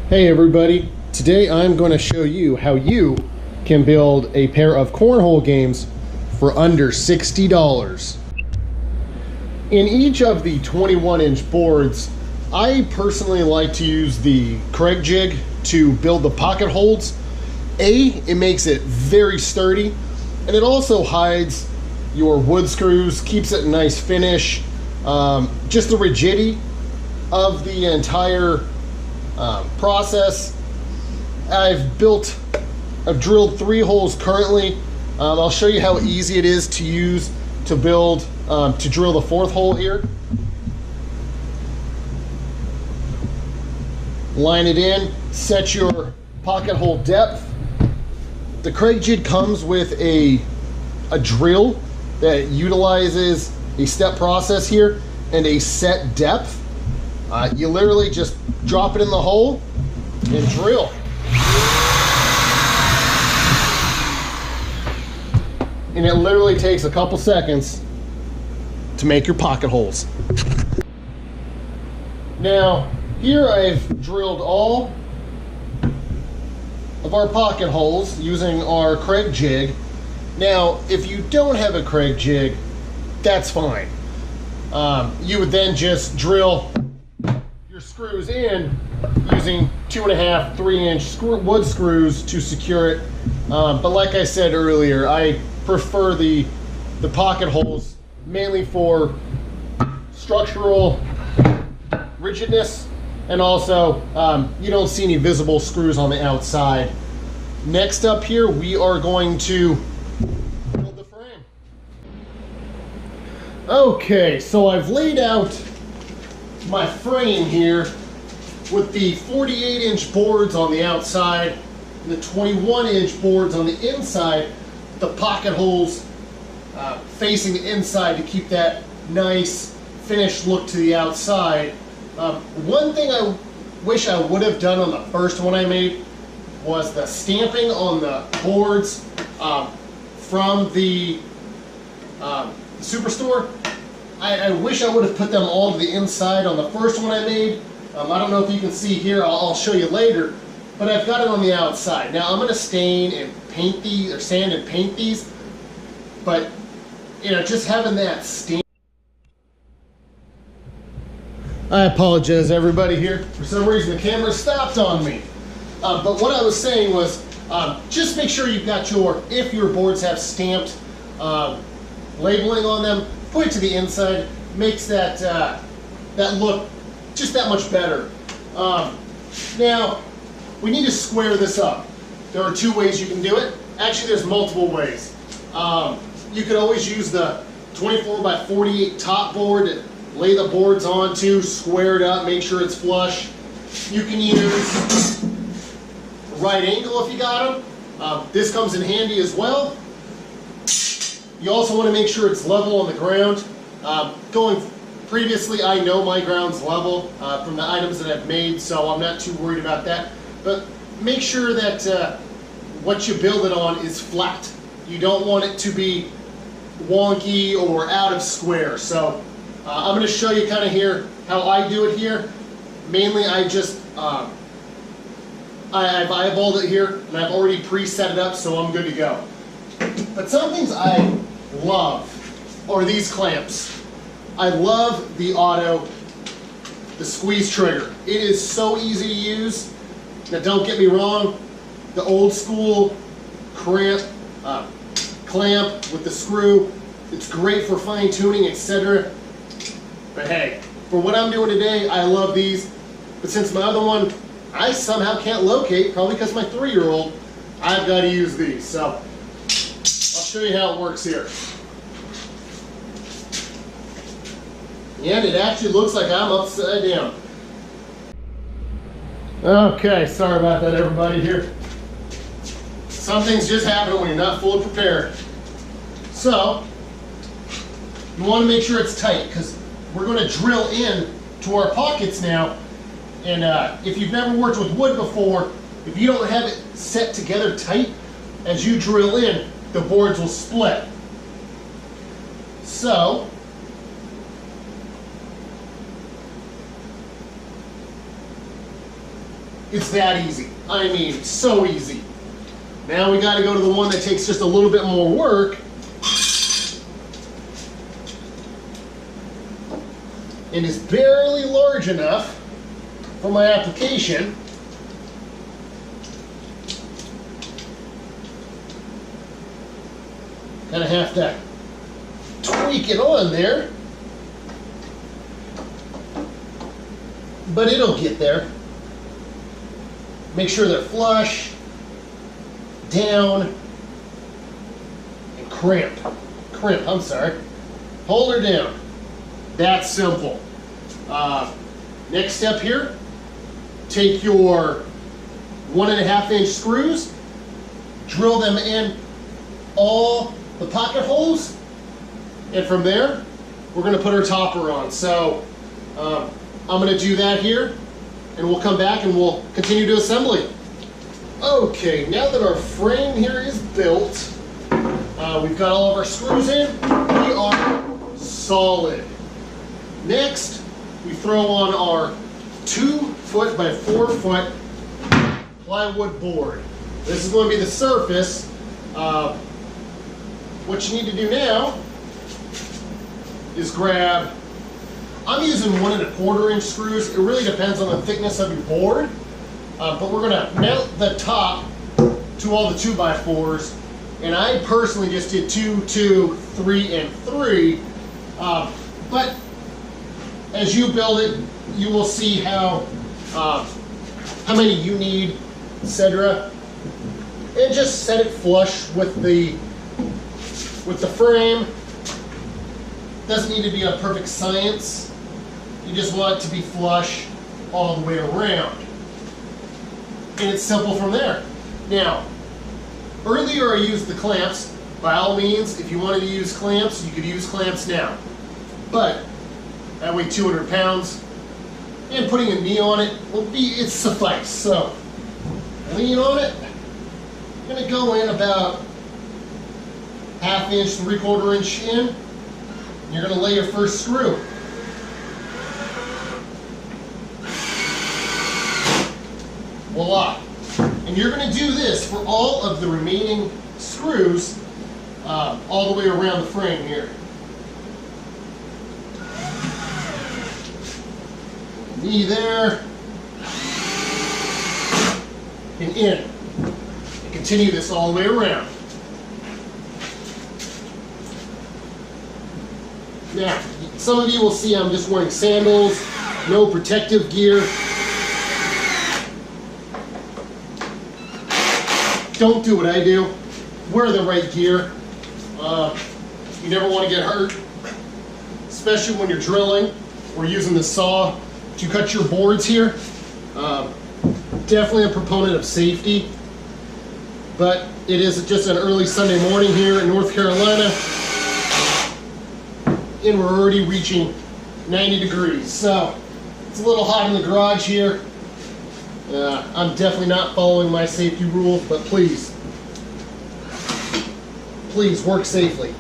Hey everybody, today I'm going to show you how you can build a pair of cornhole games for under $60. In each of the 21-inch boards, I personally like to use the carriage jig to build the pocket holes. It makes it very sturdy, and it also hides your wood screws, keeps it a nice finish. Just the rigidity of the entire process. I've drilled 3 holes currently. I'll show you how easy it is to use to build, to drill the 4th hole here. Line it in, set your pocket hole depth. The carriage jig comes with a drill that utilizes a step process here and a set depth. You literally just drop it in the hole and drill. And it literally takes a couple seconds to make your pocket holes. Now, here I've drilled all of our pocket holes using our carriage jig. Now, if you don't have a carriage jig, that's fine. You would then just drill your screws in using 2.5, 3-inch wood screws to secure it. But like I said earlier, I prefer the pocket holes mainly for structural rigidness, and also you don't see any visible screws on the outside. Next up here, we are going to build the frame. Okay, so I've laid out my frame here with the 48-inch boards on the outside and the 21-inch boards on the inside, the pocket holes facing the inside to keep that nice finished look to the outside. One thing I wish I would have done on the first one I made was the stamping on the boards from the Superstore. I wish I would have put them all to the inside on the first one I made. I don't know if you can see here, I'll show you later, but I've got it on the outside. Now I'm going to stain and paint these, or sand and paint these, but you know, just having that stain. I apologize everybody here. For some reason the camera stopped on me. But what I was saying was, just make sure you've got if your boards have stamped labeling on them, put it to the inside, makes that that look just that much better. Now, we need to square this up. There are 2 ways you can do it. Actually, there's multiple ways. You could always use the 24 by 48 top board, lay the boards onto, square it up, make sure it's flush. You can use right angle if you got them. This comes in handy as well. You also want to make sure it's level on the ground. Previously, I know my ground's level from the items that I've made, so I'm not too worried about that. But make sure that what you build it on is flat. You don't want it to be wonky or out of square. So I'm going to show you kind of here how I do it here. Mainly, I just I've eyeballed it here, and I've already preset it up, so I'm good to go. But some things I love are these clamps. I love the squeeze trigger. It is so easy to use. Now don't get me wrong, the old school clamp with the screw, it's great for fine tuning, etc. But hey, for what I'm doing today, I love these. But since my other one, I somehow can't locate, probably because my 3-year-old, I've got to use these. So I'll show you how it works here. And it actually looks like I'm upside down. Okay, sorry about that everybody here. Some things just happen when you're not fully prepared. So, you want to make sure it's tight, because we're going to drill in to our pockets now. And if you've never worked with wood before, if you don't have it set together tight, as you drill in, the boards will split. So, It's that easy. I mean, so easy. Now we got to go to the one that takes just a little bit more work. And is barely large enough for my application. Kind of have to tweak it on there, but it'll get there. Make sure they're flush, down, and crimp. I'm sorry. Hold her down. That's simple. Next step here, take your 1.5 inch screws, drill them in all the pocket holes, and from there, we're going to put our topper on. So I'm going to do that here, and we'll come back and we'll continue to assembly. Okay, now that our frame here is built, we've got all of our screws in, we are solid. Next, we throw on our 2 foot by 4 foot plywood board. This is going to be the surface. What you need to do now is grab, I'm using 1.25 inch screws. It really depends on the thickness of your board, but we're going to mount the top to all the 2x4s, and I personally just did 2, 2, 3, and 3, but as you build it, you will see how many you need, etc. And just set it flush with the frame. Doesn't need to be a perfect science. You just want it to be flush all the way around. And it's simple from there. Now, earlier I used the clamps. By all means, if you wanted to use clamps, you could use clamps now. But that weigh 200 pounds, and putting a knee on it will be, it suffice. So, lean on it. I'm going to go in about 1/2 inch, 3/4 inch in. You're going to lay your first screw. Voila. And you're going to do this for all of the remaining screws all the way around the frame here. Knee there, and in. And continue this all the way around. Now, some of you will see I'm just wearing sandals, no protective gear. Don't do what I do. Wear the right gear. You never want to get hurt, especially when you're drilling or using the saw to cut your boards here. Definitely a proponent of safety, but it is just an early Sunday morning here in North Carolina, and we're already reaching 90 degrees. So it's a little hot in the garage here. I'm definitely not following my safety rules, but please work safely.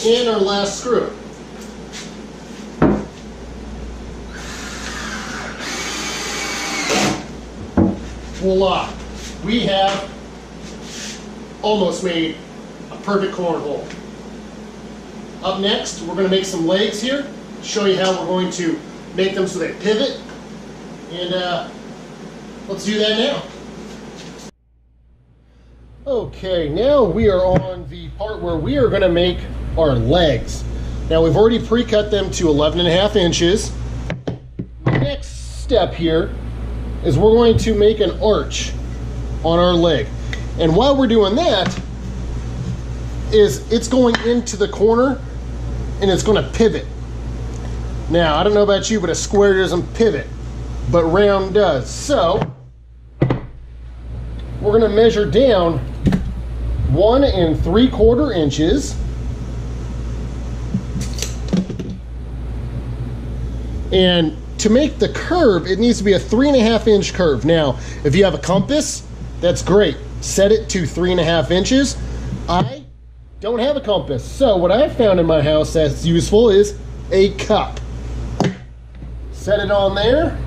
And our last screw. Voila! We have almost made a perfect cornhole. Up next, we're going to make some legs here, show you how we're going to make them so they pivot, and let's do that now. Okay, now we are on the part where we are going to make our legs. Now we've already pre-cut them to 11.5 inches. The next step here is we're going to make an arch on our leg. And while we're doing that, it's going into the corner and it's going to pivot. Now, I don't know about you, but a square doesn't pivot, but round does. So, we're going to measure down 1 3/4 inches. And to make the curve, it needs to be a 3.5 inch curve. Now, if you have a compass, that's great. Set it to 3.5 inches. I don't have a compass. So what I found in my house that's useful is a cup. Set it on there.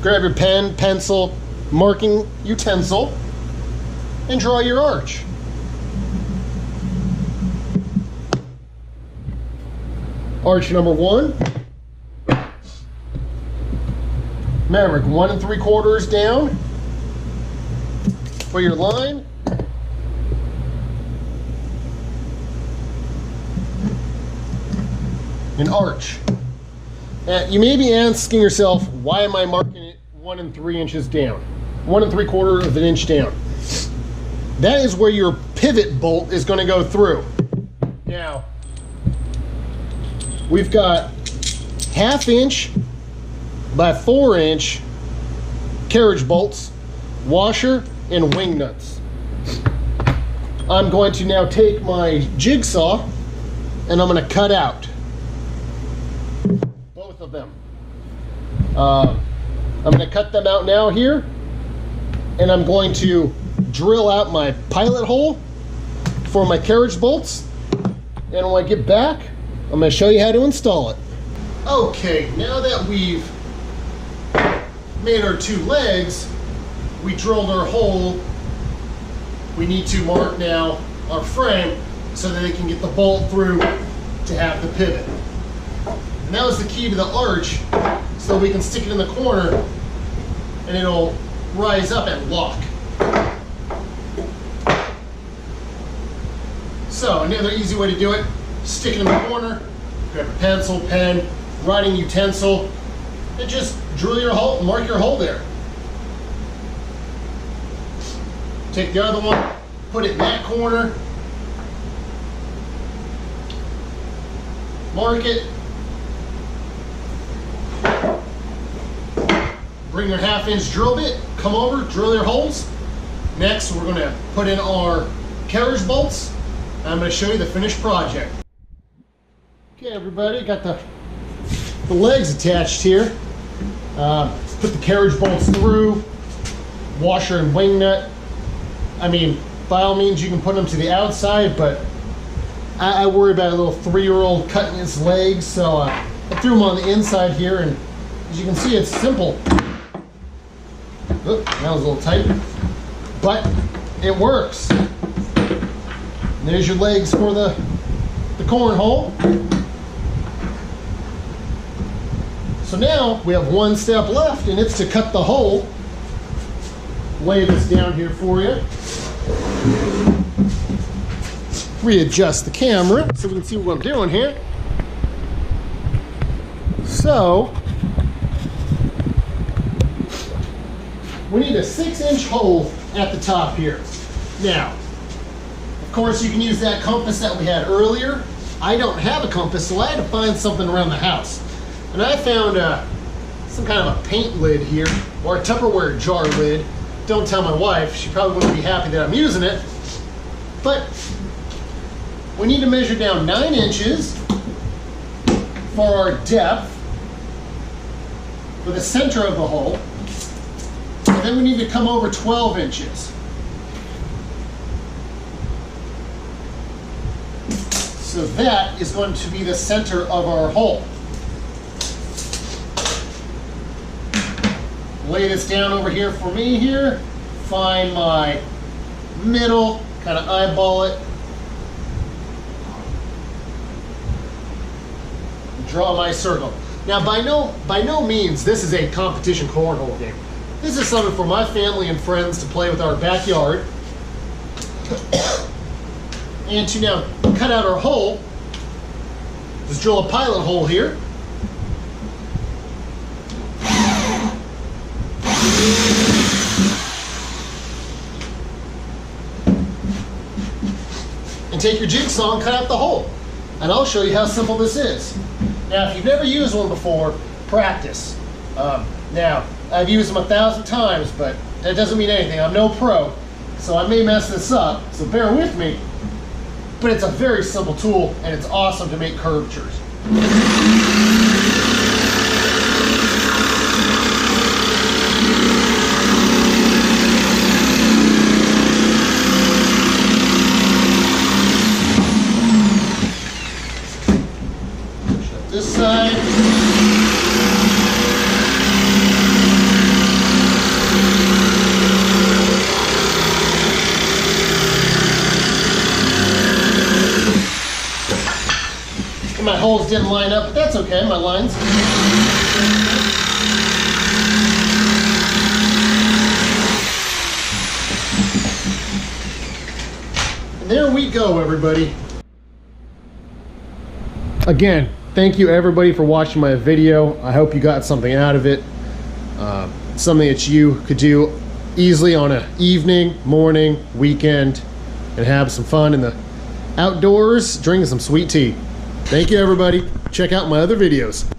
Grab your pen, pencil, marking utensil, and draw your arch. Arch number 1. Remember, 1 3/4 down for your line. An arch. You may be asking yourself, why am I marking it 1 3 inches down? 1 3/4 inch down. That is where your pivot bolt is going to go through. Now, we've got 1/2 inch by 4 inch carriage bolts, washer, and wing nuts. I'm going to now take my jigsaw and I'm going to cut out both of them. I'm going to cut them out now here, and I'm going to drill out my pilot hole for my carriage bolts, and when I get back, I'm going to show you how to install it. Okay, now that we've made our 2 legs, we drilled our hole, we need to mark now our frame so that it can get the bolt through to have the pivot. And that was the key to the arch, so we can stick it in the corner and it'll rise up and lock. So another easy way to do it, stick it in the corner, grab a pencil, pen, writing utensil, and just drill your hole, mark your hole there. Take the other one, put it in that corner, mark it, bring your 1/2 inch drill bit, come over, drill your holes. Next, we're going to put in our carriage bolts. I'm going to show you the finished project. Okay, everybody, got the legs attached here. Put the carriage bolts through, washer and wing nut. I mean, by all means, you can put them to the outside, but I worry about a little 3-year-old cutting his legs, so I threw them on the inside here, and as you can see, it's simple. Oop, that was a little tight, but it works. And there's your legs for the cornhole. So now we have 1 step left, and it's to cut the hole. Lay this down here for you. Readjust the camera so we can see what I'm doing here. So, we need a 6-inch hole at the top here. Now, of course, you can use that compass that we had earlier. I don't have a compass, so I had to find something around the house. And I found some kind of a paint lid here, or a Tupperware jar lid. Don't tell my wife, she probably wouldn't be happy that I'm using it. But we need to measure down 9 inches for our depth for the center of the hole. And then we need to come over 12 inches. So that is going to be the center of our hole. Lay this down over here for me here. Find my middle, kind of eyeball it. Draw my circle. Now, by no means this is a competition cornhole game. This is something for my family and friends to play with our backyard. And to now cut out our hole, just drill a pilot hole here. And take your jigsaw and cut out the hole. And I'll show you how simple this is. Now, if you've never used one before, practice. Now, I've used them 1,000 times, but that doesn't mean anything. I'm no pro, so I may mess this up, so bear with me. But it's a very simple tool, and it's awesome to make curvatures. Shut this side. My holes didn't line up, but that's okay, my lines. And there we go, everybody. Again, thank you everybody for watching my video. I hope you got something out of it. Something that you could do easily on an evening, morning, weekend, and have some fun in the outdoors, drinking some sweet tea. Thank you, everybody. Check out my other videos.